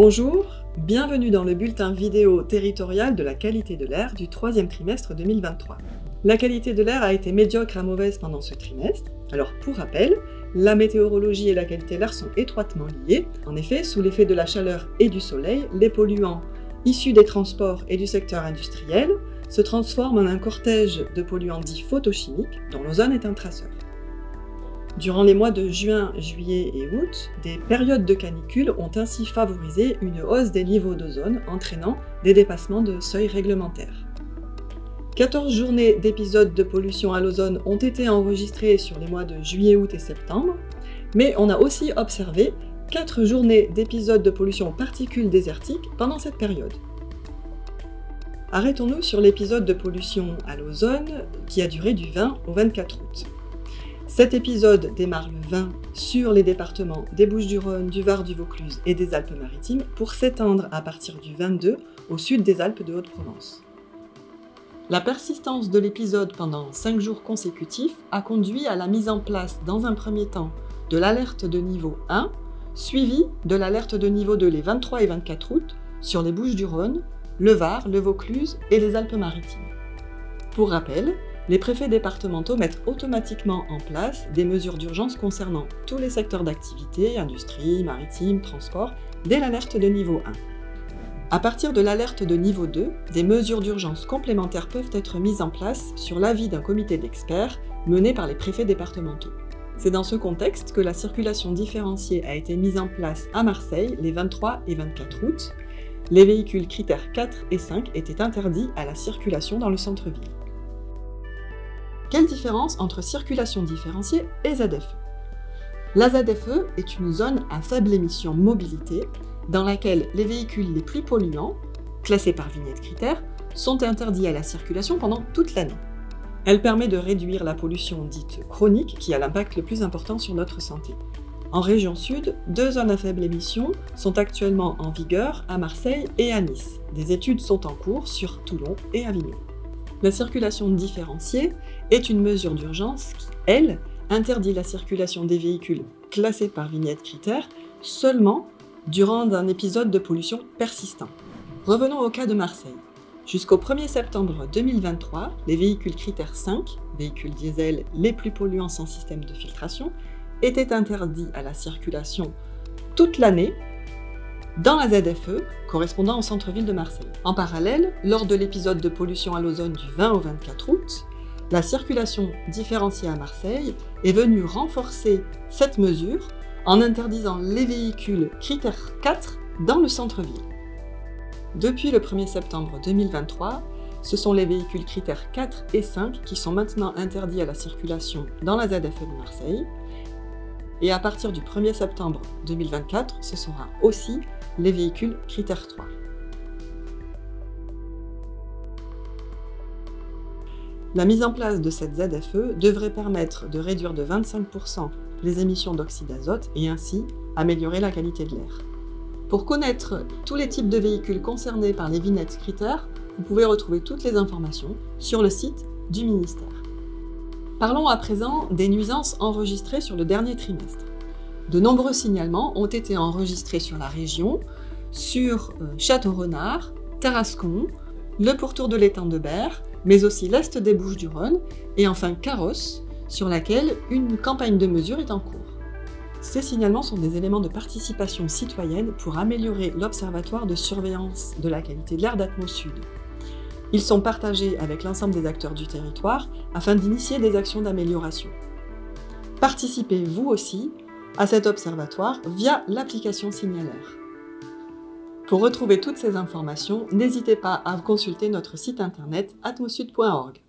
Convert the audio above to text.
Bonjour, bienvenue dans le bulletin vidéo territorial de la qualité de l'air du troisième trimestre 2023. La qualité de l'air a été médiocre à mauvaise pendant ce trimestre. Alors pour rappel, la météorologie et la qualité de l'air sont étroitement liées. En effet, sous l'effet de la chaleur et du soleil, les polluants issus des transports et du secteur industriel se transforment en un cortège de polluants dits photochimiques dont l'ozone est un traceur. Durant les mois de juin, juillet et août, des périodes de canicule ont ainsi favorisé une hausse des niveaux d'ozone, entraînant des dépassements de seuils réglementaires. 14 journées d'épisodes de pollution à l'ozone ont été enregistrées sur les mois de juillet, août et septembre, mais on a aussi observé 4 journées d'épisodes de pollution aux particules désertiques pendant cette période. Arrêtons-nous sur l'épisode de pollution à l'ozone qui a duré du 20 au 24 août. Cet épisode démarre le 20 sur les départements des Bouches-du-Rhône, du Var, du Vaucluse et des Alpes-Maritimes pour s'étendre à partir du 22 au sud des Alpes de Haute-Provence. La persistance de l'épisode pendant 5 jours consécutifs a conduit à la mise en place dans un premier temps de l'alerte de niveau 1, suivie de l'alerte de niveau 2 les 23 et 24 août sur les Bouches-du-Rhône, le Var, le Vaucluse et les Alpes-Maritimes. Pour rappel, les préfets départementaux mettent automatiquement en place des mesures d'urgence concernant tous les secteurs d'activité, industrie, maritime, transport, dès l'alerte de niveau 1. À partir de l'alerte de niveau 2, des mesures d'urgence complémentaires peuvent être mises en place sur l'avis d'un comité d'experts mené par les préfets départementaux. C'est dans ce contexte que la circulation différenciée a été mise en place à Marseille les 23 et 24 août. Les véhicules critères 4 et 5 étaient interdits à la circulation dans le centre-ville. Quelle différence entre circulation différenciée et ZFE? La ZFE est une zone à faible émission mobilité dans laquelle les véhicules les plus polluants, classés par vignette critère, sont interdits à la circulation pendant toute l'année. Elle permet de réduire la pollution dite chronique qui a l'impact le plus important sur notre santé. En région sud, 2 zones à faible émission sont actuellement en vigueur à Marseille et à Nice. Des études sont en cours sur Toulon et Avignon. La circulation différenciée est une mesure d'urgence qui, elle, interdit la circulation des véhicules classés par vignette critère seulement durant un épisode de pollution persistant. Revenons au cas de Marseille. Jusqu'au 1er septembre 2023, les véhicules critères 5, véhicules diesel les plus polluants sans système de filtration, étaient interdits à la circulation toute l'année dans la ZFE correspondant au centre-ville de Marseille. En parallèle, lors de l'épisode de pollution à l'ozone du 20 au 24 août, la circulation différenciée à Marseille est venue renforcer cette mesure en interdisant les véhicules critères 4 dans le centre-ville. Depuis le 1er septembre 2023, ce sont les véhicules critères 4 et 5 qui sont maintenant interdits à la circulation dans la ZFE de Marseille. Et à partir du 1er septembre 2024, ce sera aussi les véhicules critères 3. La mise en place de cette ZFE devrait permettre de réduire de 25% les émissions d'oxyde d'azote et ainsi améliorer la qualité de l'air. Pour connaître tous les types de véhicules concernés par les vignettes critères, vous pouvez retrouver toutes les informations sur le site du ministère. Parlons à présent des nuisances enregistrées sur le dernier trimestre. De nombreux signalements ont été enregistrés sur la région, sur Château-Renard, Tarascon, le pourtour de l'étang de Berre, mais aussi l'est des Bouches-du-Rhône et enfin Carros, sur laquelle une campagne de mesure est en cours. Ces signalements sont des éléments de participation citoyenne pour améliorer l'Observatoire de surveillance de la qualité de l'air d'Atmosud. Ils sont partagés avec l'ensemble des acteurs du territoire afin d'initier des actions d'amélioration. Participez vous aussi à cet observatoire via l'application Signalaire. Pour retrouver toutes ces informations, n'hésitez pas à consulter notre site internet atmosud.org.